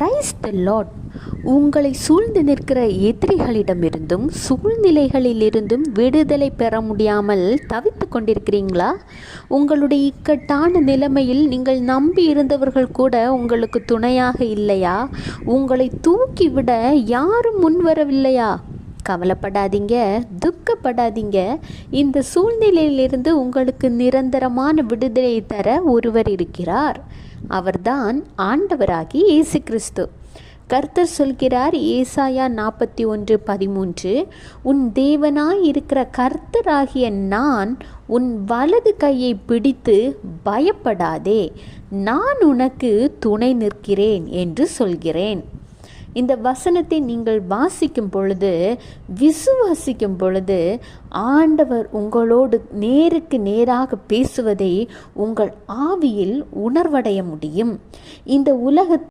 Praise the Lord. உங்களை சூழ்ந்து நிற்கிற எதிரிகளிடமிருந்தும் சூழ்நிலைகளிலிருந்தும் விடுதலை பெற முடியாமல் தவித்து கொண்டிருக்கிறீங்களா? உங்களுடைய இக்கட்டான நிலைமையில் நீங்கள் நம்பி இருந்தவர்கள் கூட உங்களுக்கு துணையாக இல்லையா? உங்களை தூக்கிவிட யாரும் முன்வரவில்லையா? கவலைப்படாதீங்க, துக்கப்படாதீங்க. இந்த சூழ்நிலையிலிருந்து உங்களுக்கு நிரந்தரமான விடுதலை தர ஒருவர் இருக்கிறார். அவர்தான் ஆண்டவராகி இயேசு கிறிஸ்து. கர்த்தர் சொல்கிறார், ஏசாயா 41:13, உன் தேவனாய் இருக்கிற கர்த்தராகிய நான் உன் வலது கையை பிடித்து பயப்படாதே, நான் உனக்கு துணை நிற்கிறேன் என்று சொல்கிறேன். இந்த வசனத்தை நீங்கள் வாசிக்கும் பொழுது, விசுவாசிக்கும் பொழுது, ஆண்டவர் உங்களோடு நேருக்கு நேராக பேசுவதை உங்கள் ஆவியில் உணர்வடைய முடியும். இந்த உலகத்தில்